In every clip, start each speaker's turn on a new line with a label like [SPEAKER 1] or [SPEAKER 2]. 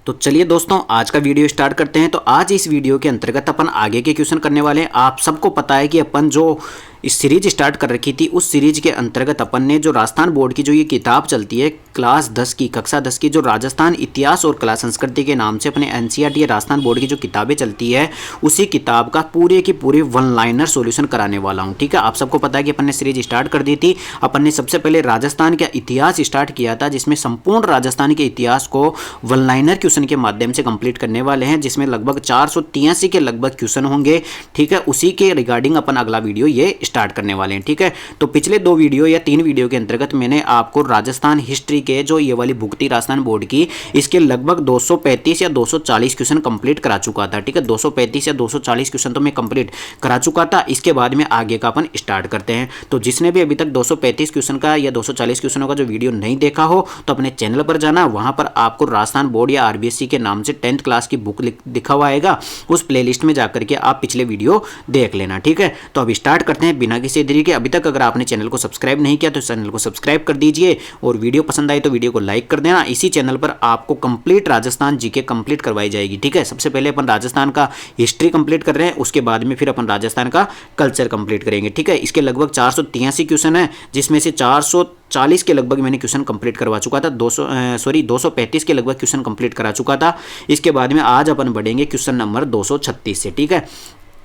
[SPEAKER 1] तो चलिए दोस्तों, आज का वीडियो स्टार्ट करते हैं। तो आज इस वीडियो के अंतर्गत अपन आगे के क्वेश्चन करने वाले हैं। आप सबको पता है कि अपन जो इस सीरीज स्टार्ट कर रखी थी, उस सीरीज के अंतर्गत अपन ने जो राजस्थान बोर्ड की जो ये किताब चलती है क्लास 10 की, कक्षा 10 की, जो राजस्थान इतिहास और कला संस्कृति के नाम से अपने एनसीईआरटी राजस्थान बोर्ड की जो किताबें चलती है, उसी किताब का पूरे की पूरे वन लाइनर सॉल्यूशन कराने वाला हूँ। ठीक है, आप सबको पता है कि अपन ने सीरीज स्टार्ट कर दी थी। अपन ने सबसे पहले राजस्थान का इतिहास स्टार्ट किया था, जिसमें संपूर्ण राजस्थान के इतिहास को वन लाइनर क्वेश्चन के माध्यम से कंप्लीट करने वाले हैं, जिसमें लगभग 483 के लगभग क्वेश्चन होंगे। ठीक है, उसी के रिगार्डिंग अपन अगला वीडियो ये स्टार्ट करने वाले हैं। ठीक है, तो पिछले 2 वीडियो या 3 वीडियो के अंतर्गत मैंने आपको राजस्थान हिस्ट्री के जो ये वाली बुक थी राजस्थान बोर्ड की, इसके लगभग 235 या 240 क्वेश्चन कंप्लीट करा चुका था। ठीक है, 235 या 240 क्वेश्चन तो मैं कंप्लीट करा चुका था। इसके बाद में आगे का अपन स्टार्ट करते हैं। तो जिसने भी अभी तक 235 क्वेश्चन का या 240 क्वेश्चनों का जो वीडियो नहीं देखा हो, तो अपने चैनल पर जाना, वहां पर आपको राजस्थान बोर्ड या आरबीएससी के नाम से 10th क्लास की बुक दिखा हुआ आएगा। उस प्लेलिस्ट में जाकर के आप पिछले वीडियो देख लेना। ठीक है, तो अब स्टार्ट करते हैं बिना किसी देरी के। अभी तक अगर आपने चैनल को सब्सक्राइब नहीं किया तो चैनल को सब्सक्राइब कर दीजिए, और वीडियो पसंद आए तो वीडियो को लाइक कर देना। इसी चैनल पर आपको कंप्लीट राजस्थान जीके कंप्लीट करवाई जाएगी। ठीक है, सबसे पहले अपन राजस्थान का हिस्ट्री कंप्लीट कर रहे हैं, उसके बाद में फिर अपन राजस्थान का कल्चर कंप्लीट करेंगे। ठीक है, इसके लगभग 483 क्वेश्चन है, जिसमें से 440 के लगभग मैंने क्वेश्चन कंप्लीट करवा चुका था। 235 के लगभग क्वेश्चन कंप्लीट करा चुका था। इसके बाद में आज अपन बढ़ेंगे क्वेश्चन नंबर 236 से। ठीक है,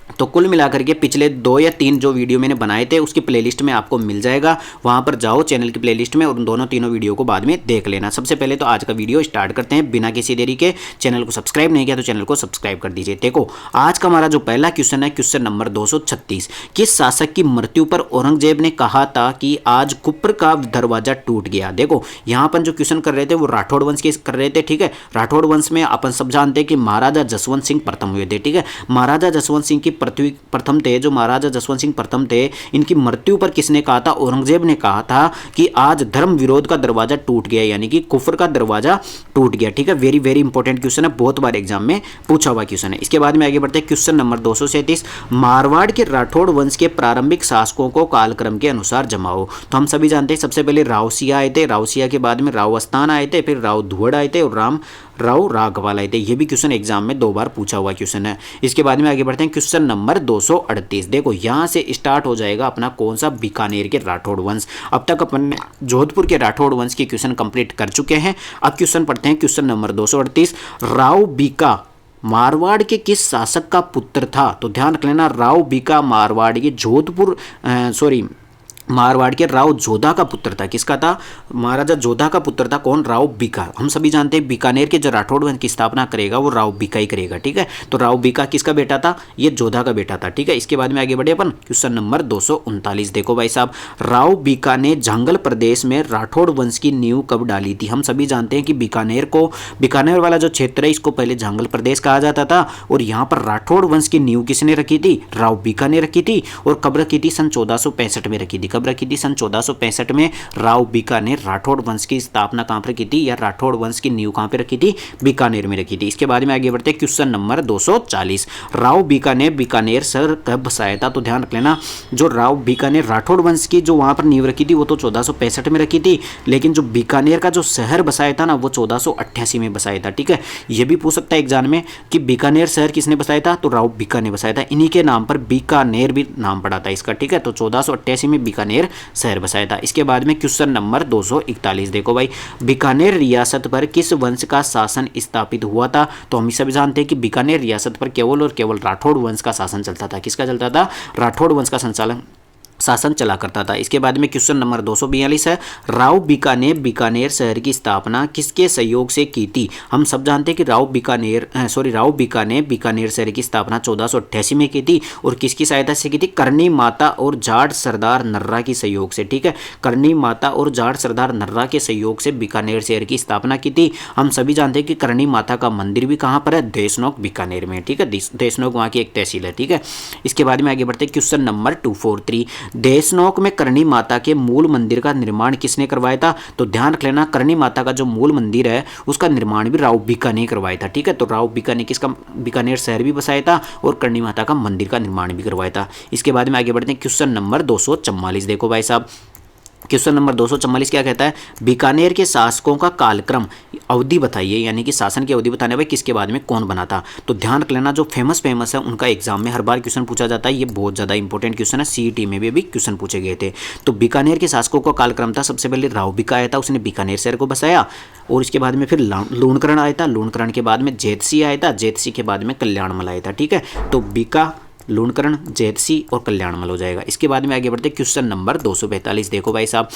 [SPEAKER 1] तो कुल मिलाकर के पिछले 2 या 3 जो वीडियो मैंने बनाए थे, उसकी प्लेलिस्ट में आपको मिल जाएगा। वहां पर जाओ चैनल की प्लेलिस्ट में, और उन दोनों तीनों वीडियो को बाद में देख लेना। सबसे पहले तो आज का वीडियो स्टार्ट करते हैं बिना किसी देरी के। चैनल को सब्सक्राइब नहीं किया तो चैनल को सब्सक्राइब कर दीजिए। देखो, आज का हमारा जो पहला क्वेश्चन है, क्वेश्चन नंबर 236। किस शासक की मृत्यु पर औरंगजेब ने कहा था कि आज कुप्र का दरवाजा टूट गया? देखो, यहाँ पर जो क्वेश्चन कर रहे थे वो राठौड़ वंश के कर रहे थे। ठीक है, राठौड़ वंश में अपन सब जानते हैं कि महाराजा जसवंत सिंह प्रथम हुए थे। ठीक है, महाराजा जसवंत सिंह की प्रथम थे, जो महाराजा जसवंत सिंह प्रथम थे, इनकी मृत्यु पर किसने कहा था? औरंगजेब ने कहा था कि आज धर्म विरोध का दरवाजा टूट गया, यानी कि कुफर का दरवाजा टूट गया। ठीक है, वेरी वेरी इंपॉर्टेंट क्वेश्चन है, बहुत बार एग्जाम में पूछा हुआ क्वेश्चन है। इसके बाद में आगे बढ़ते हैं, क्वेश्चन नंबर 237। मारवाड़ के राठौड़ वंश के प्रारंभिक शासकों को कालक्रम के अनुसार जमाओ। तो हम सभी जानते हैं, सबसे पहले रावसिया आए थे, रावसिया के बाद में राव अस्तान आए थे, फिर राव धुवड़ आए थे, और राव राघवाल आए थे। ये भी क्वेश्चन एग्जाम में 2 बार पूछा हुआ क्वेश्चन है। इसके बाद में आगे बढ़ते हैं, क्वेश्चन नंबर 238। देखो, यहां से स्टार्ट हो जाएगा अपना कौन सा? बीकानेर के राठौड़ वंश। अब तक अपन जोधपुर के राठौड़ वंश के क्वेश्चन कंप्लीट कर चुके हैं। अब क्वेश्चन पढ़ते हैं, क्वेश्चन नंबर 238। राव बीका मारवाड़ के किस शासक का पुत्र था? तो ध्यान रख लेना, राव बीका मारवाड़ के मारवाड़ के राव जोधा का पुत्र था। किसका था? महाराजा जोधा का पुत्र था। कौन? राव बीका। हम सभी जानते हैं बीकानेर के जो राठौड़ वंश की स्थापना करेगा वो राव बीका ही करेगा। ठीक है, तो राव बीका किसका बेटा था? ये जोधा का बेटा था। ठीक है, इसके बाद में आगे बढ़े अपन, क्वेश्चन नंबर 239। देखो भाई साहब, राव बीका ने झांगल प्रदेश में राठौड़ वंश की नींव कब डाली थी? हम सभी जानते हैं कि बीकानेर वाला जो क्षेत्र है, इसको पहले झांगल प्रदेश कहा जाता था, और यहाँ पर राठौड़ वंश की नींव किसने रखी थी? राव बीका ने रखी थी। और कब रखी थी? सन 1465 में रखी थी। रखी थी? सन 1465 में राव बीका ने राठौड़ वंश की स्थापना कहां पर की थी, या राठौड़ वंश की नींव कहां पर रखी थी? बीकानेर में रखी थी। इसके बाद में आगे बढ़ते हैं, क्वेश्चन नंबर 240। राव बीका ने बीकानेर शहर कब बसाया था? तो ध्यान रख लेना, जो राव बीका ने राठौड़ वंश की जो वहां पर नींव रखी थी वो तो 1465 में रखी थी, लेकिन जो बीकानेर का जो शहर बसाया था ना, वो 1488 में बसाया था। ठीक है, यह भी पूछ सकता है एग्जाम में कि बीकानेर शहर किसने बसाया था? तो राव बीका ने बसाया था। इन्हीं के नाम पर बीकानेर भी नाम पड़ा था इसका। ठीक है, तो 1488 में बीकानेर शहर बसाया था। इसके बाद में क्वेश्चन नंबर 241। देखो भाई, बीकानेर रियासत पर किस वंश का शासन स्थापित हुआ था? तो हम सभी जानते हैं कि बीकानेर रियासत पर केवल और केवल राठौड़ वंश का शासन चलता था। किसका चलता था? राठौड़ वंश का शासन चला करता था। इसके बाद में क्वेश्चन नंबर 242 है, राव बीका ने बीकानेर शहर की स्थापना किसके सहयोग से की थी? हम सब जानते हैं कि राव बीका ने बीकानेर शहर की स्थापना 1488 में की थी, और किसकी सहायता से की थी? करणी माता और जाट सरदार नर्रा की सहयोग से। ठीक है, करणी माता और जाट सरदार नर्रा के सहयोग से बीकानेर शहर की स्थापना की थी। हम सभी जानते हैं कि करणी माता का मंदिर भी कहाँ पर है? देशनोक बीकानेर में। ठीक है, देशनोक वहाँ की एक तहसील है। ठीक है, इसके बाद में आगे बढ़ते हैं, क्वेश्चन नंबर 243। देशनोक में करणी माता के मूल मंदिर का निर्माण किसने करवाया था? तो ध्यान रख लेना, करणी माता का जो मूल मंदिर है उसका निर्माण भी राव बीका ने करवाया था। ठीक है, तो राव बीका ने किसका बीकानेर शहर भी बसाया था और करणी माता का मंदिर का निर्माण भी करवाया था। इसके बाद में आगे बढ़ते हैं, क्वेश्चन नंबर 244। देखो भाई साहब, क्वेश्चन नंबर 244 क्या कहता है, बीकानेर के शासकों का कालक्रम अवधि बताइए, यानी कि शासन की अवधि बताने भाई किसके बाद में कौन बना था। तो ध्यान रख लेना, जो फेमस है उनका एग्जाम में हर बार क्वेश्चन पूछा जाता है, ये बहुत ज़्यादा इंपॉर्टेंट क्वेश्चन है, सीईटी में भी अभी क्वेश्चन पूछे गए थे। तो बीकानेर के शासकों का कालक्रम था, सबसे पहले राव बिका आया था, उसने बीकानेर शहर को बसाया, और इसके बाद में फिर लूणकरण आया था, लूणकरण के बाद में जेतसी आया था, जेतसी के बाद में कल्याणमल आया था। ठीक है, तो बीका, लूणकरण, जेतसी और कल्याणमल हो जाएगा। इसके बाद में आगे बढ़ते क्वेश्चन नंबर 245। देखो भाई साहब,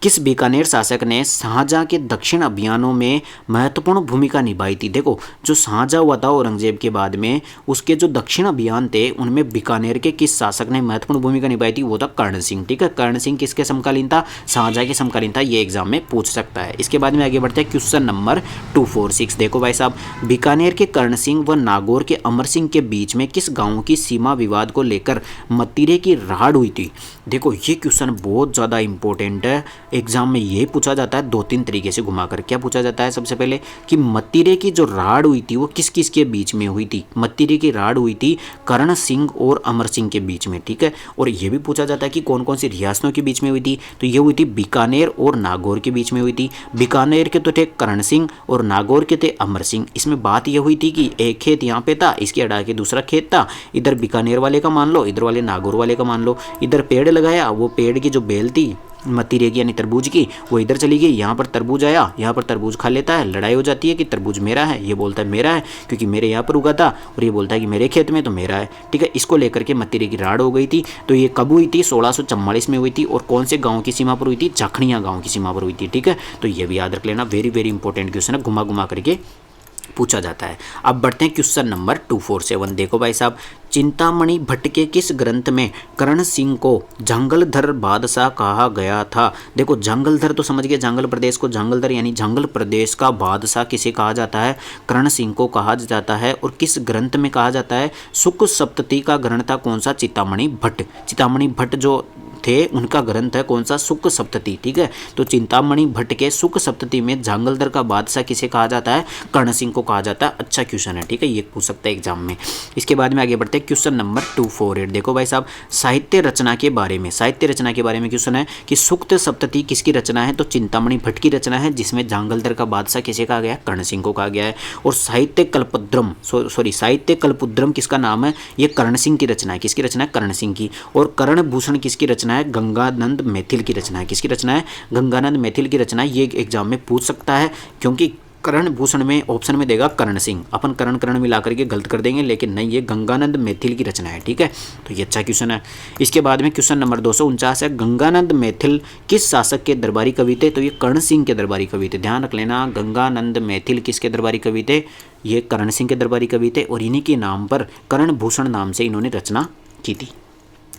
[SPEAKER 1] किस बीकानेर शासक ने शाहजहां के दक्षिण अभियानों में महत्वपूर्ण भूमिका निभाई थी। देखो, जो शाहजहां हुआ था औरंगजेब के बाद में, उसके जो दक्षिण अभियान थे उनमें बीकानेर के किस शासक ने महत्वपूर्ण भूमिका निभाई थी, वो था कर्ण सिंह। ठीक है, कर्ण सिंह किसके समकालीन था, शाहजहां के समकालीन था, ये एग्जाम में पूछ सकता है। इसके बाद में आगे बढ़ते हैं क्वेश्चन नंबर 246। देखो भाई साहब, बीकानेर के कर्ण सिंह व नागौर के अमर सिंह के बीच में किस गाँव की सीमा विवाद को लेकर मतीरे की राड़ हुई थी। देखो, ये क्वेश्चन बहुत ज़्यादा इंपॉर्टेंट है, एग्जाम में ये पूछा जाता है 2-3 तरीके से घुमाकर। क्या पूछा जाता है, सबसे पहले कि मतीरे की जो राड़ हुई थी वो किस किस के बीच में हुई थी। मतीरे की राड़ हुई थी कर्ण सिंह और अमर सिंह के बीच में। ठीक है, और ये भी पूछा जाता है कि कौन कौन सी रियासतों के बीच में हुई थी। तो ये हुई थी बीकानेर और नागौर के बीच में हुई थी। बीकानेर के तो थे कर्ण सिंह और नागौर के थे अमर सिंह। इसमें बात यह हुई थी कि एक खेत यहाँ पे था, इसके अड़ा के दूसरा खेत था, इधर बीकानेर वाले का मान लो, इधर वाले नागौर वाले का मान लो। इधर पेड़ लगाया, वो पेड़ की जो बेल थी मतीरे की यानी तरबूज की, वो इधर चली गई, यहाँ पर तरबूज आया, यहाँ पर तरबूज खा लेता है, लड़ाई हो जाती है कि तरबूज मेरा है, ये बोलता है मेरा है क्योंकि मेरे यहाँ पर उगा था, और ये बोलता है कि मेरे खेत में तो मेरा है। ठीक है, इसको लेकर के मतीरे की राड़ हो गई थी। तो ये कब हुई थी, 1644 में हुई थी, और कौन से गाँव की सीमा पर हुई थी, जखनिया गाँव की सीमा पर हुई थी। ठीक है, तो ये भी याद रख लेना, वेरी वेरी इंपॉर्टेंट क्वेश्चन है, घुमा घुमा करके पूछा जाता है। अब बढ़ते हैं क्वेश्चन नंबर 247। देखो भाई साहब, चिंतामणि भट्ट के किस ग्रंथ में कर्ण सिंह को जंगलधर बादशाह कहा गया था। देखो, जंगलधर तो समझ गए, जंगल प्रदेश को जंगलधर यानी जंगल प्रदेश का बादशाह किसे कहा जाता है, कर्ण सिंह को कहा जाता है। और किस ग्रंथ में कहा जाता है, शुक्ल सप्तती का ग्रंथ था कौन सा, चिंतामणि भट्ट। चिंतामणि भट्ट जो थे उनका ग्रंथ है कौन सा, शुक्ल सप्तती। ठीक है, तो चिंतामणि भट्ट के शुक्ल सप्तती में जंगलधर का बादशाह किसे कहा जाता है, कर्ण सिंह को कहा जाता है। अच्छा क्वेश्चन है, ठीक है, ये पूछ सकता है एग्जाम में। इसके बाद में आगे बढ़ते हैं क्वेश्चन नंबर 248। देखो भाई साहब, साहित्य रचना के बारे में, साहित्य रचना के बारे में क्वेश्चन है कि शुक्ल सप्तती किसकी रचना है, तो चिंतामणि भट्ट की रचना है, जिसमें जंगलधर का बादशाह किसे कहा गया, कर्ण सिंह को कहा गया है। और साहित्य कल्पद्रुम साहित्य कल्पद्रुम किसका नाम है, ये कर्ण सिंह की रचना है। किसकी रचना है, कर्ण सिंह की। और कर्ण भूषण किसकी रचना है, गंगानंद मैथिल की रचना है। किसकी रचना है, गंगानंद मैथिल की रचना है। ये एग्जाम में पूछ सकता है, क्योंकि कर्ण भूषण में ऑप्शन में देगा कर्ण सिंह, अपन कर्ण मिला करके गलत कर देंगे, लेकिन नहीं, ये गंगानंद मैथिल की रचना है। ठीक है, तो ये अच्छा क्वेश्चन है। इसके बाद में क्वेश्चन नंबर 249 है, गंगानंद मैथिल किस शासक के दरबारी कवि थे, तो ये कर्ण सिंह के दरबारी कवि थे। ध्यान रख लेना, गंगानंद मैथिल किसके दरबारी कवि थे, ये कर्ण सिंह के दरबारी कवि थे, और इन्हीं के नाम पर कर्ण भूषण नाम से इन्होंने रचना की थी।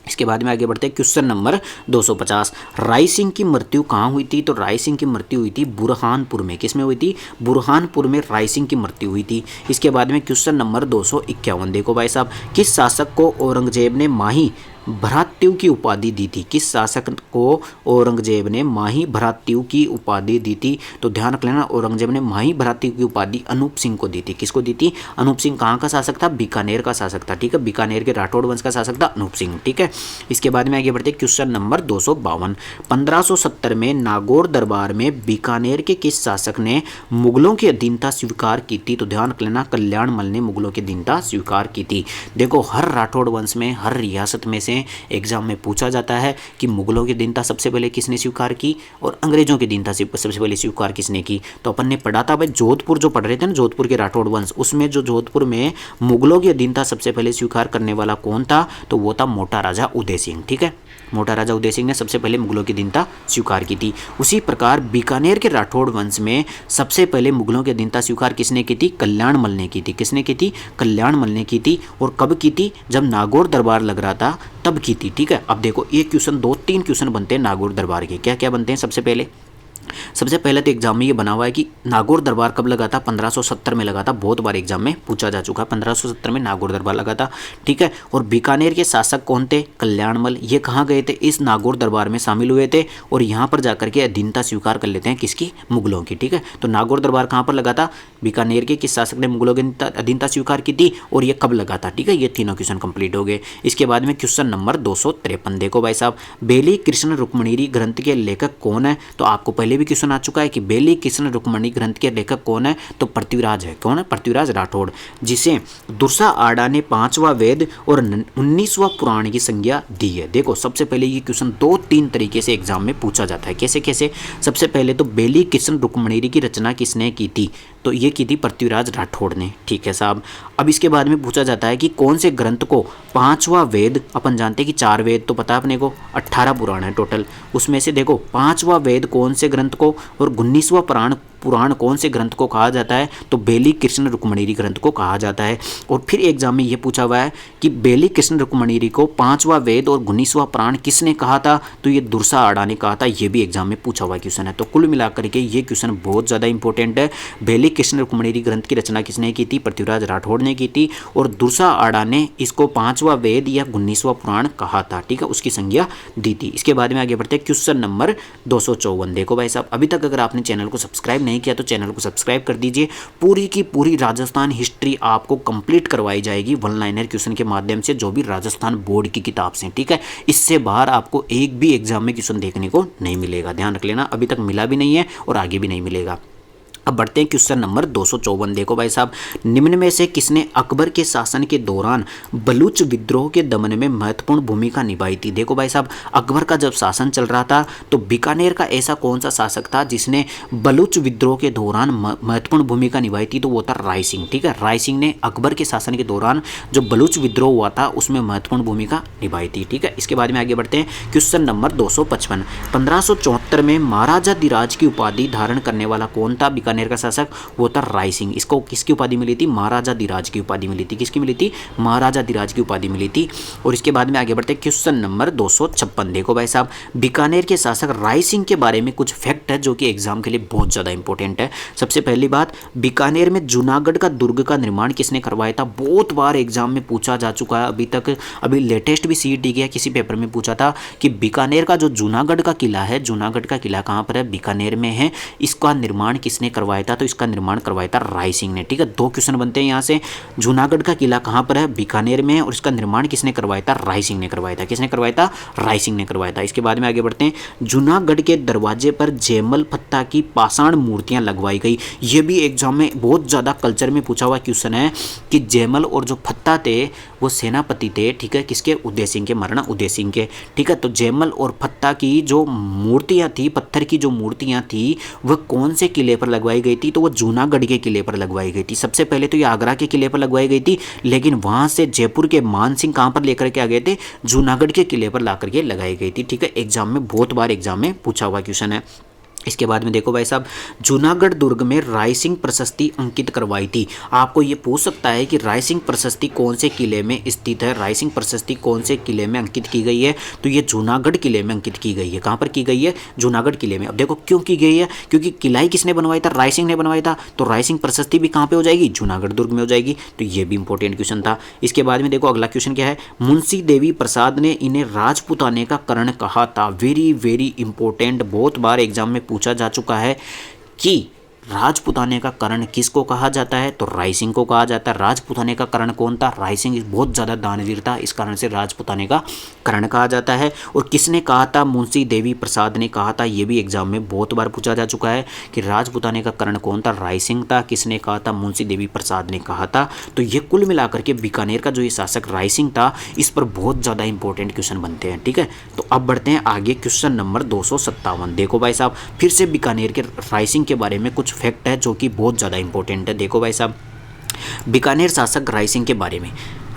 [SPEAKER 1] इसके बाद में आगे बढ़ते हैं क्वेश्चन नंबर 250। राय सिंह की मृत्यु कहाँ हुई थी, तो राय सिंह की मृत्यु हुई थी बुरहानपुर में। किस में हुई थी, बुरहानपुर में राय सिंह की मृत्यु हुई थी। इसके बाद में क्वेश्चन नंबर 251। देखो भाई साहब, किस शासक को औरंगजेब ने माही भ्रात्यु की उपाधि दी थी। किस शासक को औरंगजेब ने माही भ्रात्यु की उपाधि दी थी, तो ध्यान रख लेना, औरंगजेब ने माही भ्रात्यु की उपाधि अनूप सिंह को दी थी। किसको दी थी, अनूप सिंह कहाँ का शासक था, बीकानेर का शासक था। ठीक है, बीकानेर के राठौड़ वंश का शासक था अनूप सिंह। ठीक है, इसके बाद में आगे बढ़ते क्वेश्चन नंबर 252। 1570 में नागौर दरबार में बीकानेर के किस शासक ने मुगलों की अधीनता स्वीकार की थी, तो ध्यान रख लेना, कल्याणमल ने मुगलों की अधीनता स्वीकार की थी। देखो, हर राठौड़ वंश में, हर रियासत में से एग्जाम में पूछा जाता है कि मुगलों की अधीनता सबसे पहले किसने स्वीकार की और अंग्रेजों की अधीनता सबसे पहले स्वीकार किसने की। तो अपन ने पढ़ा था भाई, जोधपुर जो पढ़ रहे थे ना, जोधपुर के राठौड़ वंश, उसमें जो जोधपुर में मुगलों की अधीनता सबसे पहले स्वीकार करने वाला कौन था, तो वो था मोटा राजा उदय सिंह। ठीक है, मोटा राजा उदय सिंह ने सबसे पहले मुगलों की अधीनता स्वीकार की थी। उसी प्रकार बीकानेर के राठौड़ वंश में सबसे पहले मुगलों की अधीनता स्वीकार किसने की थी, कल्याणमल ने की थी। किसने की थी, कल्याणमल ने की थी। और कब की थी, जब नागौर दरबार लग रहा था तब की थी। ठीक है, अब देखो, ये क्वेश्चन 2-3 क्वेश्चन बनते हैं नागौर दरबार के। क्या क्या बनते हैं, सबसे पहले सबसे पहले तो एग्जाम में ये बना हुआ है कि नागौर दरबार कब लगा था, 1570 में लगा था। बहुत बार एग्जाम में पूछा जा चुका है, 1570 में नागौर दरबार लगा था, ठीक है। और बीकानेर के शासक कौन थे, कल्याणमल। ये कहाँ गए थे, इस नागौर दरबार में शामिल हुए थे और यहाँ पर जाकर के अधीनता स्वीकार कर लेते हैं, किसकी, मुगलों की, ठीक है। तो नागौर दरबार कहाँ पर लगा था, बीकानेर के किस शासक ने मुगलों की अधीनता स्वीकार की थी और ये कब लगा था, ठीक है। ये तीनों क्वेश्चन कंप्लीट हो गए। इसके बाद में क्वेश्चन नंबर 253 देखो भाई साहब, बेली कृष्ण रुक्मणी ग्रंथ के लेखक कौन है। तो आपको पहले भी क्वेश्चन आ चुका है कि बेली कृष्ण रुक्मणी ग्रंथ के लेखक कौन है, तो पृथ्वीराज है। कौन है, पृथ्वीराज राठौड़, जिसे दुर्सा आड़ा ने 5वां वेद और 19वां पुराण की संज्ञा दी है। देखो सबसे पहले ये क्वेश्चन 2-3 तरीके से एग्जाम में पूछा जाता है। कैसे कैसे, सबसे पहले तो बेली कृष्ण रुक्मणी की रचना किसने की थी, तो ये की थी पृथ्वीराज राठौड़ ने, ठीक है साहब। अब इसके बाद में पूछा जाता है कि कौन से ग्रंथ को 5वां वेद, अपन जानते हैं कि 4 वेद तो पता है अपने को, 18 पुराण है टोटल, उसमें से देखो 5वां वेद कौन से ग्रंथ को और 19वां पुराण कौन से ग्रंथ को कहा जाता है, तो बेली कृष्ण रुक्मणी ग्रंथ को कहा जाता है। और फिर एग्जाम में ये पूछा हुआ है कि बेली कृष्ण रुक्मणी को 5वां वेद और 19वां पुराण किसने कहा था, तो ये दुर्सा आड़ा ने कहा था। ये भी एग्जाम में पूछा हुआ क्वेश्चन है। तो कुल मिलाकर के ये क्वेश्चन बहुत ज़्यादा इंपॉर्टेंट है। बेली कृष्ण रुक्मणी ग्रंथ की रचना किसने की थी, पृथ्वीराज राठौड़ ने की थी और दुर्सा आड़ा ने इसको 5वां वेद या 19वां पुराण कहा था, ठीक है, उसकी संज्ञा दी थी। इसके बाद में आगे बढ़ते हैं क्वेश्चन नंबर 254 देखो भाई साहब, अभी तक अगर आपने चैनल को सब्सक्राइब नहीं किया तो चैनल को सब्सक्राइब कर दीजिए। पूरी की पूरी राजस्थान हिस्ट्री आपको कंप्लीट करवाई जाएगी वन लाइनर क्वेश्चन के माध्यम से, जो भी राजस्थान बोर्ड की किताब से, ठीक है। इससे बाहर आपको एक भी एग्जाम में क्वेश्चन देखने को नहीं मिलेगा, ध्यान रख लेना, अभी तक मिला भी नहीं है और आगे भी नहीं मिलेगा। अब बढ़ते हैं क्वेश्चन नंबर 254 देखो भाई साहब, निम्न में से किसने अकबर के शासन के दौरान बलूच विद्रोह के दमन में महत्वपूर्ण भूमिका निभाई थी। देखो भाई साहब, अकबर का जब शासन चल रहा था तो बीकानेर का ऐसा कौन सा शासक था जिसने बलूच विद्रोह के दौरान महत्वपूर्ण भूमिका निभाई थी, तो वो था राय सिंह, ठीक है। राय सिंह ने अकबर के शासन के दौरान जो बलूच विद्रोह हुआ था उसमें महत्वपूर्ण भूमिका निभाई थी, ठीक है। इसके बाद में आगे बढ़ते हैं क्वेश्चन नंबर 255, 1574 में महाराजा धीराज की उपाधि धारण करने वाला कौन था बीकानेर का शासक, वो था राय सिंह। इसको किसकी उपाधि मिली थी, महाराजा धीराज की उपाधि मिली थी। किसकी मिली थी, महाराजा धीराज की उपाधि मिली थी। और इसके बाद में आगे बढ़ते हैं क्वेश्चन नंबर 256 देखो भाई साहब, बीकानेर के शासक राय सिंह के बारे में कुछ फैक्ट है जो कि एग्जाम के लिए बहुत ज्यादा इंपॉर्टेंट है। सबसे पहली बात, बीकानेर में जूनागढ़ का दुर्ग का निर्माण किसने करवाया था, बहुत बार एग्जाम में पूछा जा चुका है अभी तक। अभी लेटेस्ट भी सीईटी गया किसी पेपर में पूछा था कि बीकानेर का जो जूनागढ़ का किला है, जूनागढ़ का किला कहाँ पर है, बीकानेर में है, इसका निर्माण किसने करवाया था, तो इसका निर्माण करवाया था राय सिंह ने, ठीक है। 2 क्वेश्चन बनते हैं यहाँ से, जूनागढ़ का किला कहाँ पर है, बीकानेर में है, और इसका निर्माण किसने करवाया था, राय सिंह ने करवाया था। किसने करवाया था, राय सिंह ने करवाया था। इसके बाद में आगे बढ़ते हैं, जूनागढ़ के दरवाजे पर जयमल फत्ता की पाषाण मूर्तियां लगवाई गई। ये भी एग्जाम में बहुत ज़्यादा कल्चर में पूछा हुआ क्वेश्चन है कि जयमल और जो फत्ता थे वो सेनापति थे, ठीक है, किसके, उदय सिंह के, महाराणा उदय सिंह के, ठीक है। तो जयमल और फत्ता की जो मूर्तियां थी, पत्थर की जो मूर्तियां थी, वह कौन से किले पर लगवाई गई थी, तो वो जूनागढ़ के किले पर लगवाई गई थी। सबसे पहले तो ये आगरा के किले पर लगवाई गई थी, लेकिन वहां से जयपुर के मान सिंह कहां पर लेकर के आ गए थे, जूनागढ़ के किले पर ला करके लगाई गई थी, ठीक है। एग्जाम में बहुत बार एग्जाम में पूछा हुआ क्वेश्चन है। इसके बाद में देखो भाई साहब, जूनागढ़ दुर्ग में राय सिंह प्रशस्ति अंकित करवाई थी। आपको ये पूछ सकता है कि राय सिंह प्रशस्ति कौन से किले में स्थित है, राय सिंह प्रशस्ति कौन से किले में अंकित की गई है, तो ये जूनागढ़ किले में अंकित की गई है। कहाँ पर की गई है, जूनागढ़ किले में। अब देखो क्यों की गई है, क्योंकि किला ही किसने बनवाया था, राय सिंह ने बनवाया था, तो राय सिंह प्रशस्ति भी कहाँ पे हो जाएगी, जूनागढ़ दुर्ग में हो जाएगी। तो ये भी इंपॉर्टेंट क्वेश्चन था। इसके बाद में देखो अगला क्वेश्चन क्या है, मुंशी देवी प्रसाद ने इन्हें राजपुताने का करण कहा था। वेरी वेरी इंपॉर्टेंट, बहुत बार एग्जाम में पूछा जा चुका है कि राजपुताने का करण किसको कहा जाता है, तो राय सिंह को कहा जाता है। राजपुताने का करण कौन था, राय सिंह बहुत ज़्यादा दानवीर था, इस कारण से राजपुताने का करण कहा जाता है। और किसने कहा था, मुंशी देवी प्रसाद ने कहा था। ये भी एग्जाम में बहुत बार पूछा जा चुका है कि राजपुताने का करण कौन था, राय सिंह था। किसने कहा था, मुंशी देवी प्रसाद ने कहा था। तो ये कुल मिलाकर के बीकानेर का जो ये शासक राय सिंह था, इस पर बहुत ज़्यादा इंपॉर्टेंट क्वेश्चन बनते हैं, ठीक है। तो अब बढ़ते हैं आगे, क्वेश्चन नंबर 257 देखो भाई साहब, फिर से बीकानेर के राय सिंह के बारे में कुछ फैक्ट है जो कि बहुत ज़्यादा इंपॉर्टेंट है। देखो भाई साहब, बीकानेर शासक राय सिंह के बारे में,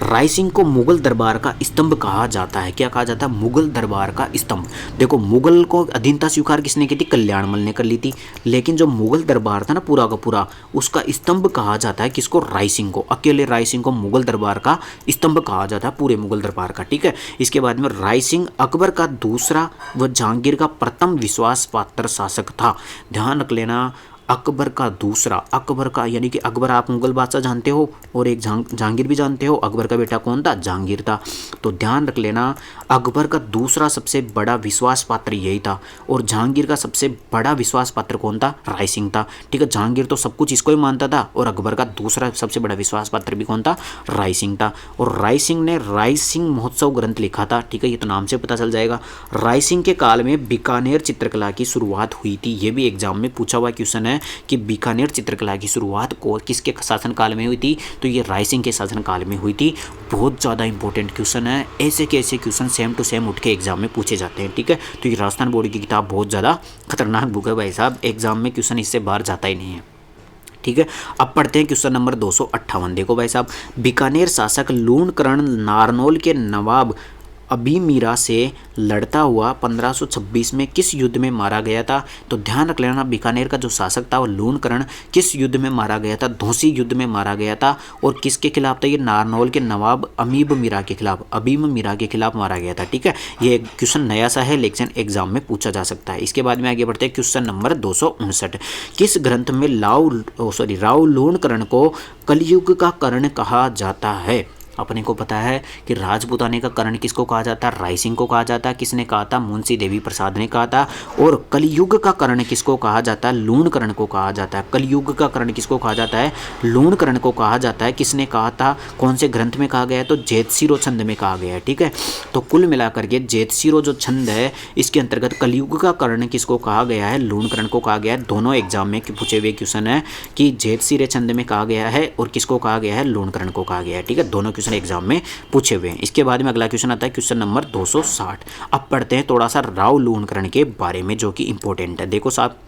[SPEAKER 1] रायसिंह को मुगल दरबार का स्तंभ कहा जाता है। क्या कहा जाता है? मुगल दरबार का स्तंभ। देखो मुगल को अधीनता स्वीकार किसने की थी? कल्याणमल ने कर ली थी, लेकिन जो मुगल दरबार था ना पूरा का पूरा, उसका स्तंभ कहा जाता है किसको? रायसिंह को। अकेले रायसिंह को मुगल दरबार का स्तंभ कहा जाता है, पूरे मुगल दरबार का। ठीक है, इसके बाद में रायसिंह अकबर का दूसरा व जहांगीर का प्रथम विश्वास पात्र शासक था। ध्यान रख लेना, अकबर का दूसरा, अकबर का यानी कि अकबर आप मुगल बादशाह जानते हो और एक जहांगीर भी जानते हो। अकबर का बेटा कौन था? जहांगीर था। तो ध्यान रख लेना, अकबर का दूसरा सबसे बड़ा विश्वास पात्र यही था और जहांगीर का सबसे बड़ा विश्वास पात्र कौन था? रायसिंह था। ठीक है, जहांगीर तो सब कुछ इसको ही मानता था और अकबर का दूसरा सबसे बड़ा विश्वास पात्र भी कौन था? रायसिंह था। और रायसिंह ने रायसिंह महोत्सव ग्रंथ लिखा था। ठीक है, ये तो नाम से पता चल जाएगा। रायसिंह के काल में बीकानेर चित्रकला की शुरुआत हुई थी। ये भी एग्जाम में पूछा हुआ क्वेश्चन है कि बीकानेर चित्रकला की शुरुआत को किसके शासनकाल में हुई थी? तो ये रायसिंह के शासनकाल में हुई थी। बहुत ज़्यादा इंपॉर्टेंट क्वेश्चन है। ऐसे के ऐसे क्वेश्चन सेम टू सेम उठ के एग्जाम में पूछे जाते हैं। ठीक है, तो ये राजस्थान बोर्ड की किताब बहुत ज़्यादा खतरनाक बुक है भाई साहब, एग्जाम में क्वेश्चन इससे बाहर जाता ही नहीं है। ठीक है, अब पढ़ते हैं क्वेश्चन नंबर 258। देखो भाई साहब, बीकानेर शासक लूणकरण नारनौल के नवाब अबीमीरा से लड़ता हुआ 1526 में किस युद्ध में मारा गया था? तो ध्यान रख लेना, बीकानेर का जो शासक था वो लूणकरण किस युद्ध में मारा गया था? धौसी युद्ध में मारा गया था। और किसके खिलाफ था? ये नारनौल के नवाब अबीमीरा के खिलाफ, अबीमीरा के खिलाफ मारा गया था। ठीक है, ये क्वेश्चन नया सा है लेकिन एग्जाम में पूछा जा सकता है। इसके बाद में आगे बढ़ते हैं क्वेश्चन नंबर 259। किस ग्रंथ में राव लूणकरण को कलयुग का कर्ण कहा जाता है? अपने को पता है कि राजपूताने का कर्ण किसको कहा जाता है? रायसिंह को कहा जाता है। किसने कहा था? मुंशी देवी प्रसाद ने कहा था। और कलयुग का कर्ण किसको कहा जाता है? लूणकरण को कहा जाता है। कलयुग का कर्ण किसको कहा जाता है? लूणकरण को कहा जाता है। किसने कहा था? कौन से ग्रंथ में कहा गया है? तो जेतसिरो छंद में कहा गया है। ठीक है, तो कुल मिलाकर के जेतसिरो जो छंद है इसके अंतर्गत कलयुग का कर्ण किसको कहा गया है? लूणकरण को कहा गया है। दोनों एग्जाम में पूछे हुए क्वेश्चन है कि जेतसिरे छंद में कहा गया है और किसको कहा गया है? लूणकरण को कहा गया है। ठीक है, दोनों एग्जाम में पूछे हुए हैं। इसके बाद में अगला क्वेश्चन आता है क्वेश्चन नंबर 260। अब पढ़ते हैं थोड़ा सा राव लूणकरण के बारे में जो कि इंपॉर्टेंट है। देखो साहब,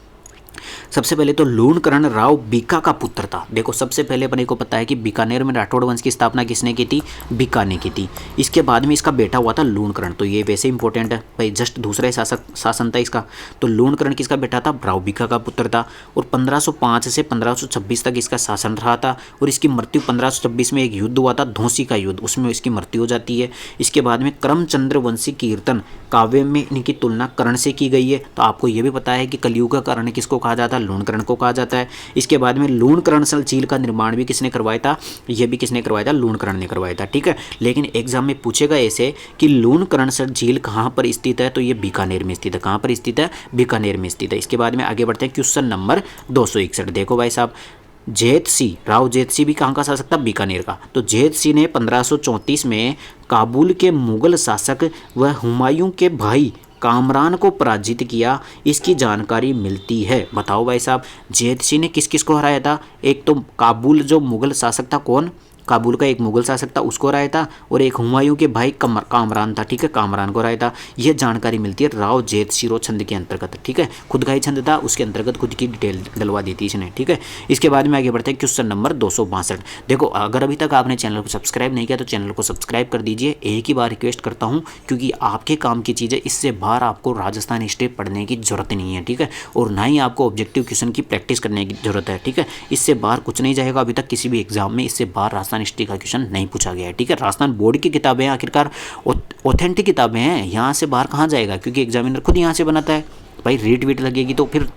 [SPEAKER 1] सबसे पहले तो लूणकरण राव बीका का पुत्र था। देखो सबसे पहले अपने को पता है कि बीकानेर में राठौड़ वंश की स्थापना किसने की थी? बीका ने की थी। इसके बाद में इसका बेटा हुआ था लूणकरण। तो ये वैसे इंपॉर्टेंट है भाई, जस्ट दूसरा ही शासन था इसका। तो लूणकरण किसका बेटा था? राव बीका का पुत्र था। और 1505 से 1526 तक इसका शासन रहा था और इसकी मृत्यु 1526 में एक युद्ध हुआ था, धौसी का युद्ध, उसमें इसकी मृत्यु हो जाती है। इसके बाद में करमचंद्र वंशी कीर्तन काव्य में इनकी तुलना कर्ण से की गई है। तो आपको ये भी पता है कि कलयुग का कर्ण किसको कहा जाता है? लूणकरण को कहा जाता है। इसके बाद में लूणकरणसल झील का निर्माण भी किसने करवाया था? यह भी किसने करवाया था? लूणकरण ने करवाया था। ठीक है, लेकिन एग्जाम में पूछेगा ऐसे कि लूणकरणसल झील कहाँ पर स्थित है? तो ये बीकानेर में स्थित है। कहाँ पर स्थित है? बीकानेर में स्थित है। इसके बाद में आगे बढ़ते हैं क्वेश्चन नंबर 261। देखो भाई साहब, जेतसी, राव जेतसी भी कहाँ का शासक था? बीकानेर का। तो जेतसी ने 1534 में काबुल के मुगल शासक व हुमायूं के भाई कामरान को पराजित किया, इसकी जानकारी मिलती है। बताओ भाई साहब, जेतसी ने किस किस को हराया था? एक तो काबुल जो मुगल शासक था, कौन? काबुल का एक मुगल शासक था, उसको हराया था। और एक हुमायूं के भाई कामरान था। ठीक है, कामरान को हराया था। यह जानकारी मिलती है राव जेतसिरो छंद के अंतर्गत। ठीक है, खुद का ही छंद था, उसके अंतर्गत खुद की डिटेल डलवा दी थी इसने। ठीक है, इसके बाद में आगे बढ़ते हैं क्वेश्चन नंबर 262। देखो, अगर अभी तक आपने चैनल को सब्सक्राइब नहीं किया तो चैनल को सब्सक्राइब कर दीजिए। एक ही बार रिक्वेस्ट करता हूँ, क्योंकि आपके काम की चीज़ें, इससे बाहर आपको राजस्थान हिस्ट्री पढ़ने की जरूरत नहीं है। ठीक है, और ना ही आपको ऑब्जेक्टिव क्वेश्चन की प्रैक्टिस करने की जरूरत है। ठीक है, इससे बाहर कुछ नहीं जाएगा। अभी तक किसी भी एग्जाम में इससे बाहर राजस्थान हिस्ट्री का क्वेश्चन नहीं पूछा गया है। ठीक है, राजस्थान बोर्ड की किताबें आखिरकार ऑथेंटिक किताबें हैं, यहाँ से बाहर कहाँ जाएगा? क्योंकि एग्जामिनर खुद यहाँ से बनाता है। भाई रेट वेट लगेगी तो फिर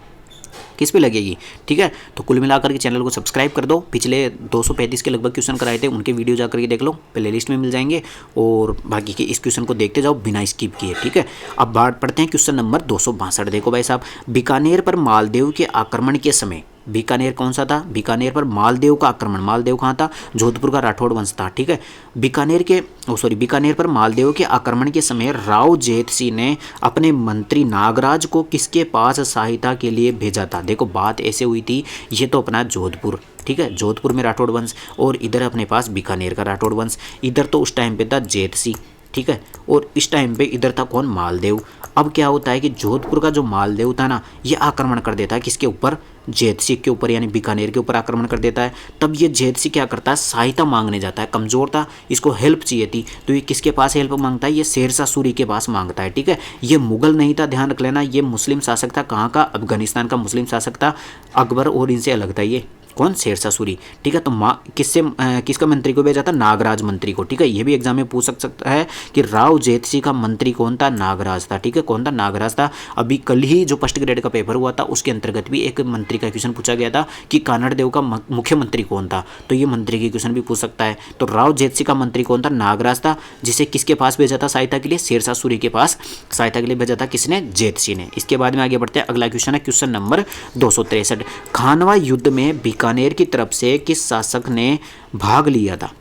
[SPEAKER 1] किस पे लगेगी? ठीक है, तो कुल मिलाकर के चैनल को सब्सक्राइब कर दो। पिछले 235 के लगभग क्वेश्चन कराए थे, उनके वीडियो जाकर के देख लो, प्ले लिस्ट में मिल जाएंगे। और बाकी के इस क्वेश्चन को देखते जाओ बिना स्किप किए। ठीक है, अब बात पढ़ते हैं क्वेश्चन नंबर 262। देखो भाई साहब, बीकानेर पर मालदेव के आक्रमण के समय, बीकानेर कौन सा था? बीकानेर पर मालदेव का आक्रमण, मालदेव कहाँ था? जोधपुर का राठौड़ वंश था। ठीक है, बीकानेर पर मालदेव के आक्रमण के समय राव जेतसी ने अपने मंत्री नागराज को किसके पास सहायता के लिए भेजा था? देखो बात ऐसे हुई थी, ये तो अपना जोधपुर, ठीक है, जोधपुर में राठौड़ वंश, और इधर अपने पास बीकानेर का राठौड़ वंश। इधर तो उस टाइम पे था जेतसी, ठीक है। और इस टाइम पे इधर था कौन, मालदेव। अब क्या होता है कि जोधपुर का जो मालदेव था ना, ये आक्रमण कर देता है किसके ऊपर, जेतसी के ऊपर, यानी बीकानेर के ऊपर आक्रमण कर देता है। तब ये जेतसी क्या करता है, सहायता मांगने जाता है, कमज़ोर था, इसको हेल्प चाहिए थी, तो ये किसके पास हेल्प मांगता है, ये शेरशाह सूरी के पास मांगता है, ठीक है। ये मुगल नहीं था, ध्यान रख लेना, ये मुस्लिम शासक था। कहाँ का, अफगानिस्तान का मुस्लिम शासक था। अकबर और इनसे अलग था ये, कौन, शेरशाह सूरी, ठीक है। तो किसका मंत्री को भेजा था, नागराज मंत्री को, ठीक है। ये भी एग्जाम में पूछ सकता है कि राव जेतसी का मंत्री कौन था, नागराज था, ठीक है। कौन था, नागराज था। अभी कल ही जो फर्स्ट ग्रेड का पेपर हुआ था उसके अंतर्गत भी एक मंत्री का क्वेश्चन पूछा गया था कि कानड़ देव का मुख्यमंत्री कौन था, तो ये मंत्री की क्वेश्चन भी पूछ सकता है। तो राव जेतसी का मंत्री कौन था, नागराज था, जिसे किसके पास भेजा था सहायता के लिए, शेरशाह सूरी के पास सहायता के लिए भेजा था, किसने, जेतसी ने। इसके बाद में आगे बढ़ते हैं, अगला क्वेश्चन है क्वेश्चन नंबर 263। खानवा युद्ध में बीकानेर की तरफ से किस शासक ने भाग लिया था।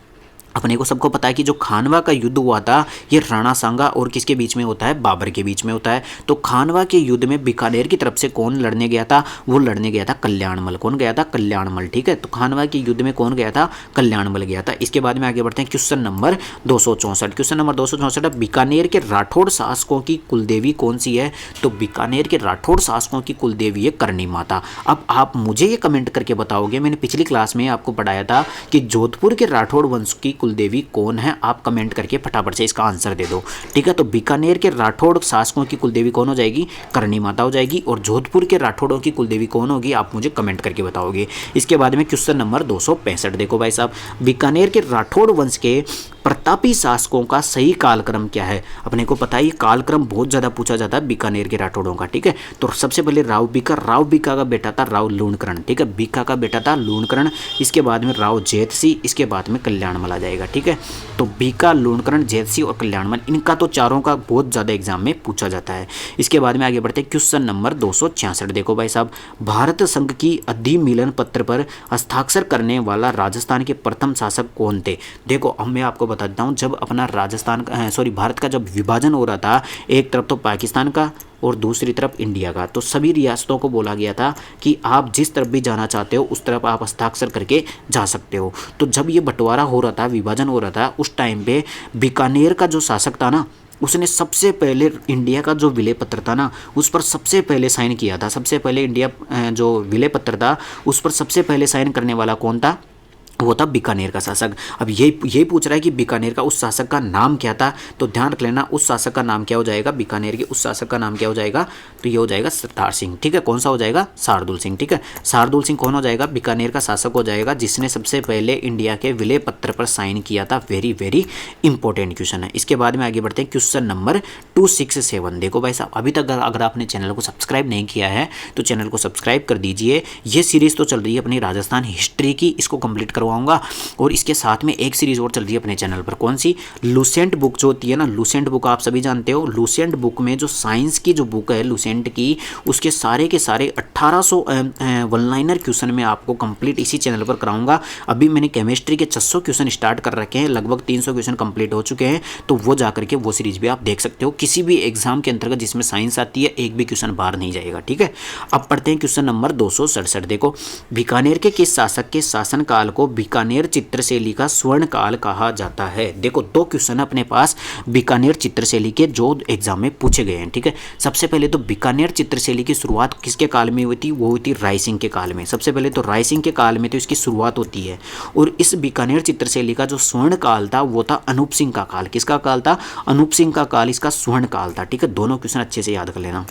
[SPEAKER 1] अपने को सबको पता है कि जो खानवा का युद्ध हुआ था ये राणा सांगा और किसके बीच में होता है, बाबर के बीच में होता है। तो खानवा के युद्ध में बीकानेर की तरफ से कौन लड़ने गया था, वो लड़ने गया था कल्याणमल। कौन गया था, कल्याणमल, ठीक है। तो खानवा के युद्ध में कौन गया था, कल्याणमल गया था। इसके बाद में आगे बढ़ते हैं question number 264। Question number 264, Bikaner के राठौड़ शासकों की कुलदेवी कौन सी है, तो बीकानेर के राठौड़ शासकों की कुलदेवी है करणी माता। अब आप मुझे ये कमेंट करके बताओगे, मैंने पिछली क्लास में आपको पढ़ाया था कि जोधपुर के राठौड़ वंश की कुलदेवी कौन है, आप कमेंट करके फटाफट से इसका आंसर दे दो, ठीक है। तो बीकानेर के राठौड़ शासकों की कुलदेवी कौन हो जाएगी, करणी माता हो जाएगी। और जोधपुर के राठौड़ों की कुलदेवी कौन होगी, आप मुझे कमेंट करके बताओगे। इसके बाद में क्वेश्चन नंबर 265, देखो भाई साहब, बीकानेर के राठौड़ वंश के प्रतापी शासकों का सही कालक्रम क्या है। अपने को पता है ये कालक्रम बहुत ज़्यादा पूछा जाता है बीकानेर के राठौड़ों का, ठीक है। तो सबसे पहले राव बीका का बेटा था राव लूणकरण, ठीक है। बीका का बेटा था लूणकरण। इसके बाद में राव जेतसी, इसके बाद में कल्याणमल आ जाएगा, ठीक है। तो बीका, लूणकरण, जेतसी और कल्याणमल, इनका तो चारों का बहुत ज़्यादा एग्जाम में पूछा जाता है। इसके बाद में आगे बढ़ते हैं क्वेश्चन नंबर 266। देखो भाई साहब, भारत संघ की अधिमिलन पत्र पर हस्ताक्षर करने वाला राजस्थान के प्रथम शासक कौन थे। देखो अब मैं आपको बता देता हूँ, जब अपना भारत का जब विभाजन हो रहा था, एक तरफ तो पाकिस्तान का और दूसरी तरफ इंडिया का, तो सभी रियासतों को बोला गया था कि आप जिस तरफ भी जाना चाहते हो उस तरफ आप हस्ताक्षर करके जा सकते हो। तो जब ये बंटवारा हो रहा था, विभाजन हो रहा था, उस टाइम पे बीकानेर का जो शासक था ना, उसने सबसे पहले इंडिया का जो विलय पत्र था ना, उस पर सबसे पहले साइन किया था। सबसे पहले इंडिया जो विलय पत्र था उस पर सबसे पहले साइन करने वाला कौन था, वो था बीकानेर का शासक। अब यही पूछ रहा है कि बीकानेर का उस शासक का नाम क्या था, तो ध्यान रख लेना उस शासक का नाम क्या हो जाएगा, बीकानेर के उस शासक का नाम क्या हो जाएगा, तो ये हो जाएगा सरदार सिंह, ठीक है। कौन सा हो जाएगा, शार्दुल सिंह, ठीक है। शार्दुल सिंह कौन हो जाएगा, बीकानेर का शासक हो जाएगा, जिसने सबसे पहले इंडिया के विलय पत्र पर साइन किया था। वेरी वेरी इंपॉर्टेंट क्वेश्चन है। इसके बाद में आगे बढ़ते हैं क्वेश्चन नंबर 267। देखो भाई साहब, अभी तक अगर आपने चैनल को सब्सक्राइब नहीं किया है तो चैनल को सब्सक्राइब कर दीजिए। ये सीरीज तो चल रही है अपनी राजस्थान हिस्ट्री की, इसको कंप्लीट करवाऊंगा। और इसके साथ में एक सीरीज और चल रही है अपने चैनल पर, कौन सी, लूसेंट बुक जो होती है ना, लूसेंट बुक आप सभी जानते हो। लूसेंट बुक में जो साइंस की जो बुक है लूसेंट की, उसके सारे के सारे 1800 वन लाइनर क्वेश्चन में आपको कंप्लीट इसी चैनल पर कराऊंगा। अभी मैंने केमिस्ट्री के 600 क्वेश्चन स्टार्ट कर रखे हैं, लगभग 300 क्वेश्चन कंप्लीट हो चुके हैं। तो वो जाकर के वो सीरीज भी आप देख सकते हो। किसी भी एग्जाम के अंतर्गत जिसमें साइंस आती है, एक भी क्वेश्चन बाहर नहीं जाएगा, ठीक है। अब पढ़ते हैं क्वेश्चन नंबर 267। देखो, बीकानेर के किस शासक के शासनकाल को बीकानेर चित्रशैली का स्वर्ण काल कहा जाता है। देखो, दो क्वेश्चन अपने पास बीकानेर चित्रशैली के जो एग्जाम में पूछे गए हैं, ठीक है। सबसे पहले तो बीकानेर चित्रशैली की शुरुआत किसके काल में हुई थी, वो हुई थी राय सिंह के काल में। सबसे पहले तो राय सिंह के काल में तो इसकी शुरुआत होती है। और इस बीकानेर चित्रशैली का जो स्वर्ण काल था वो था अनूप सिंह का काल। किसका काल था, अनूप सिंह का काल इसका स्वर्ण काल था, ठीक है। दोनों क्वेश्चन अच्छे से याद कर लेना।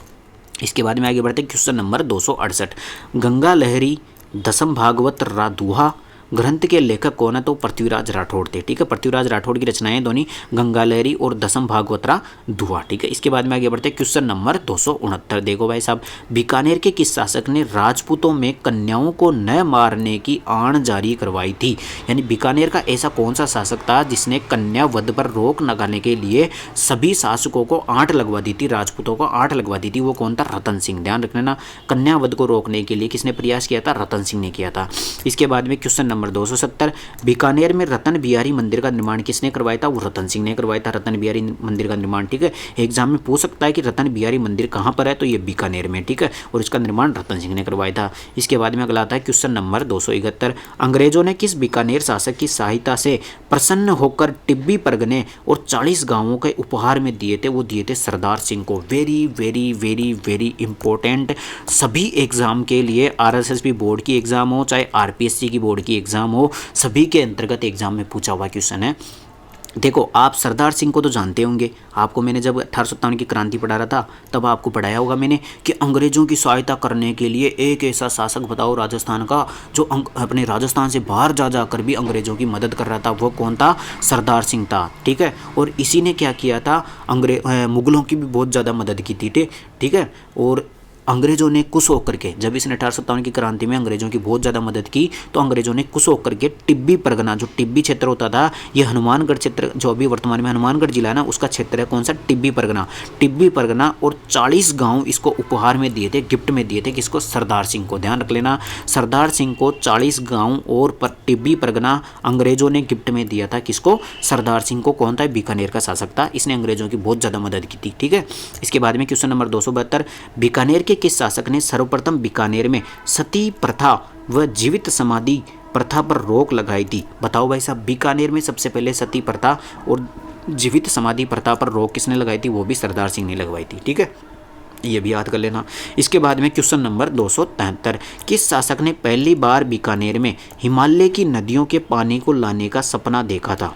[SPEAKER 1] इसके बाद में आगे बढ़ते हैं क्वेश्चन नंबर 268। गंगा लहरी दसम भागवत राधुहा ग्रंथ के लेखक कौन है, तो पृथ्वीराज राठौड़ थे, ठीक है। पृथ्वीराज राठौड़ की रचनाएं दोनों गंगा लहरी और दसम भागवतरा दुआ, ठीक है। इसके बाद में आगे बढ़ते हैं क्वेश्चन नंबर 269। देखो भाई साहब, बीकानेर के किस शासक ने राजपूतों में कन्याओं को न मारने की आण जारी करवाई थी। यानी बीकानेर का ऐसा कौन सा शासक था जिसने कन्या वध पर रोक लगाने के लिए सभी शासकों को आंट लगवा दी थी, राजपूतों को आंट लगवा दी थी, वो कौन था, रतन सिंह। ध्यान रखना, कन्या वध को रोकने के लिए किसने प्रयास किया था, रतन सिंह ने किया था। इसके बाद में क्वेश्चन नंबर 270, बीकानेर में रतन बिहारी मंदिर का निर्माण किसने करवाया था? वो रतन सिंह ने करवाया था, रतन बिहारी मंदिर का निर्माण। ठीक है, एग्जाम में पूछ सकता है कि रतन बिहारी मंदिर कहाँ पर है, तो ये बीकानेर में। ठीक है, और इसका निर्माण रतन सिंह ने करवाया था। इसके बाद में अगला आता है क्वेश्चन नंबर 271, अंग्रेजों ने किस बीकानेर शासक की सहायता से प्रसन्न होकर टिब्बी परगने और 40 गांवों के उपहार में दिए थे? वो दिए थे सरदार सिंह को। Very very very very important सभी एग्जाम के लिए, आरएसएसबी बोर्ड की एग्जाम हो चाहे आरपीएससी की बोर्ड की एग्जाम हो, सभी के अंतर्गत एग्जाम में पूछा हुआ क्वेश्चन है। देखो, आप सरदार सिंह को तो जानते होंगे, आपको मैंने जब 1857 की क्रांति पढ़ा रहा था तब आपको पढ़ाया होगा मैंने कि अंग्रेजों की सहायता करने के लिए एक ऐसा शासक बताओ राजस्थान का जो अपने राजस्थान से बाहर जा जाकर भी अंग्रेजों की मदद कर रहा था। वो कौन था? सरदार सिंह था। ठीक है, और इसी ने क्या किया था, मुगलों की भी बहुत ज़्यादा मदद की थी। ठीक है, और अंग्रेजों ने खुश होकर के, जब इसने 1857 की क्रांति में अंग्रेजों की बहुत ज़्यादा मदद की, तो अंग्रेजों ने खुश होकर के टिब्बी परगना, जो टिब्बी क्षेत्र होता था, ये हनुमानगढ़ क्षेत्र जो अभी वर्तमान में हनुमानगढ़ जिला है ना, उसका क्षेत्र है। कौन सा? टिब्बी परगना। टिब्बी परगना और 40 गांव इसको उपहार में दिए थे, गिफ्ट में दिए थे। किसको? सरदार सिंह को। ध्यान रख लेना, सरदार सिंह को 40 गाँव और टिब्बी परगना अंग्रेजों ने गिफ्ट में दिया था। किसको? सरदार सिंह को। कौन था? बीकानेर का शासक था, इसने अंग्रेजों की बहुत ज़्यादा मदद की थी। ठीक है, इसके बाद में क्वेश्चन नंबर 272, बीकानेर के किस शासक ने सर्वप्रथम बीकानेर में सती प्रथा व जीवित समाधि प्रथा पर रोक लगाई थी? बताओ भाई साहब, बीकानेर में सबसे पहले सती प्रथा और जीवित समाधि प्रथा पर रोक किसने लगाई थी? वो भी सरदार सिंह ने लगवाई थी। ठीक है, ये भी याद कर लेना। इसके बाद में क्वेश्चन नंबर 273, किस शासक ने पहली बार बीकानेर में हिमालय की नदियों के पानी को लाने का सपना देखा था?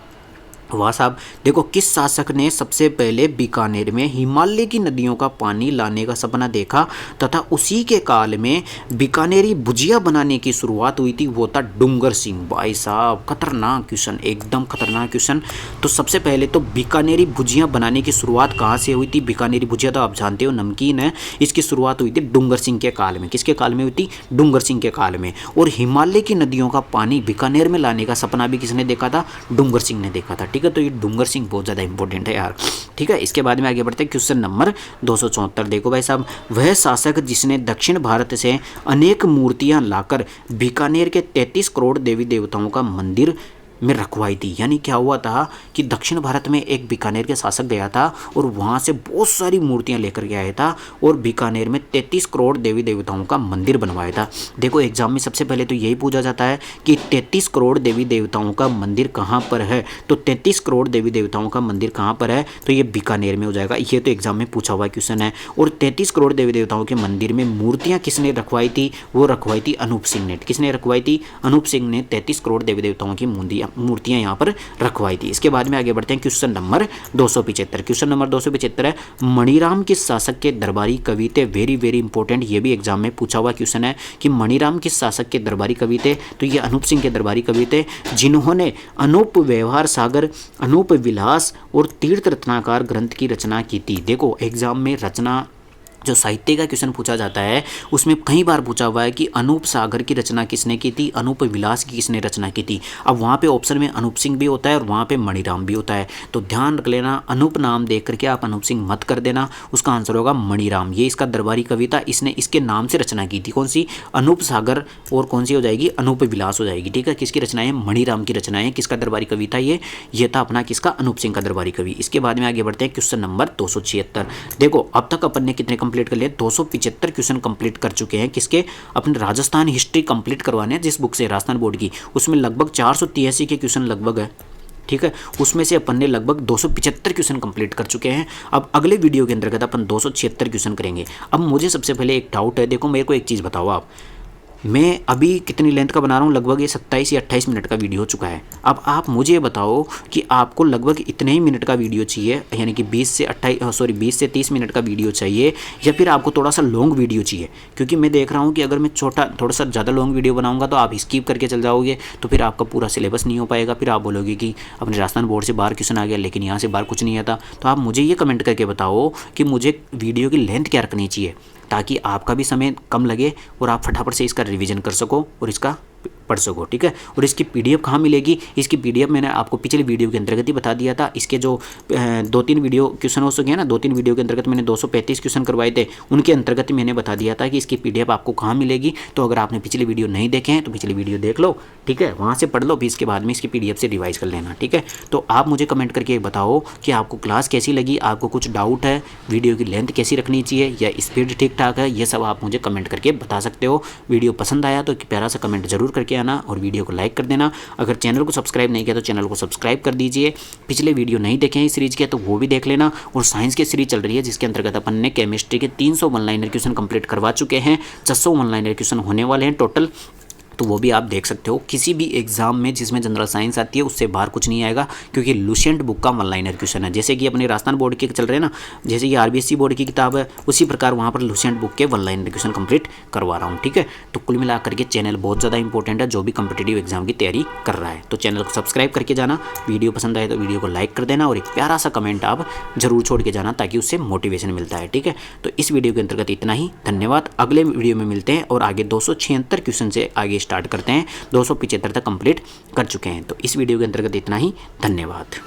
[SPEAKER 1] वाह साहब, देखो, किस शासक ने सबसे पहले बीकानेर में हिमालय की नदियों का पानी लाने का सपना देखा तथा उसी के काल में बीकानेरी भुजिया बनाने की शुरुआत हुई थी? वो था डूंगर सिंह। भाई साहब, खतरनाक क्वेश्चन, एकदम खतरनाक क्वेश्चन। तो सबसे पहले तो बीकानेरी भुजिया बनाने की शुरुआत कहाँ से हुई थी? बीकानेरी भुजिया तो आप जानते हो नमकीन है, इसकी शुरुआत हुई थी डूंगर सिंह के काल में। किसके काल में हुई थी? डूंगर सिंह के काल में। और हिमालय की नदियों का पानी बीकानेर में लाने का सपना भी किसने देखा था? डूंगर सिंह ने देखा था। ठीक है, तो ये डूंगर सिंह बहुत ज़्यादा इंपॉर्टेंट है यार। ठीक है, इसके बाद में आगे बढ़ते हैं क्वेश्चन नंबर 274। देखो भाई साहब, वह शासक जिसने दक्षिण भारत से अनेक मूर्तियां लाकर बीकानेर के 33 करोड़ देवी देवताओं का मंदिर में रखवाई थी। यानी क्या हुआ था कि दक्षिण भारत में एक बीकानेर के शासक गया था और वहाँ से बहुत सारी मूर्तियाँ लेकर के आया था और बीकानेर में 33 करोड़ देवी देवताओं का मंदिर बनवाया था। देखो, एग्जाम में सबसे पहले तो यही पूछा जाता है कि 33 करोड़ देवी देवताओं का मंदिर कहाँ पर है? तो 33 करोड़ देवी देवताओं का मंदिर कहाँ पर है? तो ये बीकानेर में हो जाएगा। ये तो एग्जाम में पूछा हुआ क्वेश्चन है। और 33 करोड़ देवी देवताओं के मंदिर में मूर्तियाँ किसने रखवाई थी? वो रखवाई थी अनूप सिंह ने। किसने रखवाई थी? अनूप सिंह ने 33 करोड़ देवी देवताओं की मूर्तियां यहाँ पर रखवाई थी। इसके बाद में आगे बढ़ते हैं क्वेश्चन नंबर 275। क्वेश्चन नंबर 275 है, मणिराम किस शासक के दरबारी कवि थे? वेरी वेरी इंपॉर्टेंट, ये भी एग्जाम में पूछा हुआ क्वेश्चन है कि मणिराम किस शासक के दरबारी कवि थे? तो ये अनूप सिंह के दरबारी कवि थे, जिन्होंने अनूप व्यवहार सागर, अनूप विलास और तीर्थ रत्नाकर ग्रंथ की रचना की थी। देखो, एग्जाम में रचना जो साहित्य का क्वेश्चन पूछा जाता है उसमें कई बार पूछा हुआ है कि अनूप सागर की रचना किसने की थी, अनूप विलास की किसने रचना की थी। अब वहाँ पे ऑप्शन में अनूप सिंह भी होता है और वहाँ पे मणिराम भी होता है, तो ध्यान रख लेना, अनूप नाम देख करके आप अनूप सिंह मत कर देना, उसका आंसर होगा मणिराम। ये इसका दरबारी कवि था, इसने इसके नाम से रचना की थी। कौन सी? अनूप सागर और कौन सी हो जाएगी? अनूप विलास हो जाएगी। ठीक है, किसकी रचना है? मणिराम की रचना है। किसका दरबारी कवि था ये था अपना किसका? अनूप सिंह का दरबारी कवि। इसके बाद में आगे बढ़ते हैं क्वेश्चन नंबर 276। देखो, अब तक अपन ने कितने कंप्लीट कर लिए? 275 क्वेश्चन कंप्लीट कर चुके हैं। किसके? अपने राजस्थान हिस्ट्री कंप्लीट करवाने हैं जिस बुक से, राजस्थान बोर्ड की, उसमें लगभग 483 के क्वेश्चन लगभग है। ठीक है, उसमें से अपन ने लगभग 275 क्वेश्चन कंप्लीट कर चुके हैं। अब अगले वीडियो के अंतर्गत अपन 276 क्वेश्चन करेंगे। अब मुझे सबसे पहले एक डाउट है, देखो मेरे को एक चीज़ बताओ आप, मैं अभी कितनी लेंथ का बना रहा हूँ? लगभग ये 27 या 28 मिनट का वीडियो हो चुका है। अब आप मुझे बताओ कि आपको लगभग इतने ही मिनट का वीडियो चाहिए, यानी कि 20 से 30 मिनट का वीडियो चाहिए, या फिर आपको थोड़ा सा लॉन्ग वीडियो चाहिए? क्योंकि मैं देख रहा हूँ कि अगर मैं थोड़ा सा ज़्यादा लॉन्ग वीडियो बनाऊँगा तो आप स्किप करके चल जाओगे, तो फिर आपका पूरा सिलेबस नहीं हो पाएगा। फिर आप बोलोगे कि अपने राजस्थान बोर्ड से बाहर क्वेश्चन आ गया लेकिन यहाँ से बाहर कुछ नहीं आता। तो आप मुझे ये कमेंट करके बताओ कि मुझे वीडियो की लेंथ क्या रखनी चाहिए ताकि आपका भी समय कम लगे और आप फटाफट से इसका रिवीजन कर सको और इसका पढ़ सको, ठीक है। और इसकी PDF कहाँ मिलेगी, इसकी PDF मैंने आपको पिछले वीडियो के अंतर्गत ही बता दिया था। इसके जो 2-3 वीडियो क्वेश्चन हो सके ना, 2-3 वीडियो के अंतर्गत मैंने 235 क्वेश्चन करवाए थे, उनके अंतर्गत ही मैंने बता दिया था कि इसकी PDF आपको कहाँ मिलेगी। तो अगर आपने पिछले वीडियो नहीं देखे हैं तो पिछले वीडियो देख लो, ठीक है, वहाँ से पढ़ लो, फिर इसके बाद में इसकी PDF से रिवाइज कर लेना, ठीक है। तो आप मुझे कमेंट करके बताओ कि आपको क्लास कैसी लगी, आपको कुछ डाउट है, वीडियो की लेंथ कैसी रखनी चाहिए या स्पीड ठीक ठाक है, ये सब आप मुझे कमेंट करके बता सकते हो। वीडियो पसंद आया तो एक प्यारा सा कमेंट जरूर करके आना और वीडियो को लाइक कर देना। अगर चैनल को सब्सक्राइब नहीं किया तो चैनल को सब्सक्राइब कर दीजिए। पिछले वीडियो नहीं देखे हैं इस सीरीज के तो वो भी देख लेना। और साइंस की सीरीज चल रही है जिसके अंतर्गत अपन ने केमिस्ट्री के 300 वन लाइनर क्वेश्चन कंप्लीट करवा चुके हैं, 600 वन लाइनर क्वेश्चन होने वाले हैं टोटल। तो वो भी आप देख सकते हो। किसी भी एग्जाम में जिसमें जनरल साइंस आती है उससे बाहर कुछ नहीं आएगा, क्योंकि लुसेंट बुक का वन लाइनर क्वेश्चन है। जैसे कि अपने राजस्थान बोर्ड के चल रहे हैं ना, जैसे कि RBSC बोर्ड की किताब है, उसी प्रकार वहाँ पर लुसेंट बुक के वन लाइनर क्वेश्चन कंप्लीट करवा रहा हूँ, ठीक है। तो कुल मिलाकर के चैनल बहुत ज़्यादा इंपॉर्टेंट है जो भी कंपिटेटिव एग्जाम की तैयारी कर रहा है। तो चैनल को सब्सक्राइब करके जाना, वीडियो पसंद आए तो वीडियो को लाइक कर देना और एक प्यारा सा कमेंट आप जरूर छोड़ के जाना ताकि उससे मोटिवेशन मिलता है, ठीक है। तो इस वीडियो के अंतर्गत इतना ही, धन्यवाद। अगले वीडियो में मिलते हैं और आगे 276 क्वेश्चन से आगे स्टार्ट करते हैं। 275 तक कंप्लीट कर चुके हैं। तो इस वीडियो के अंतर्गत इतना ही, धन्यवाद।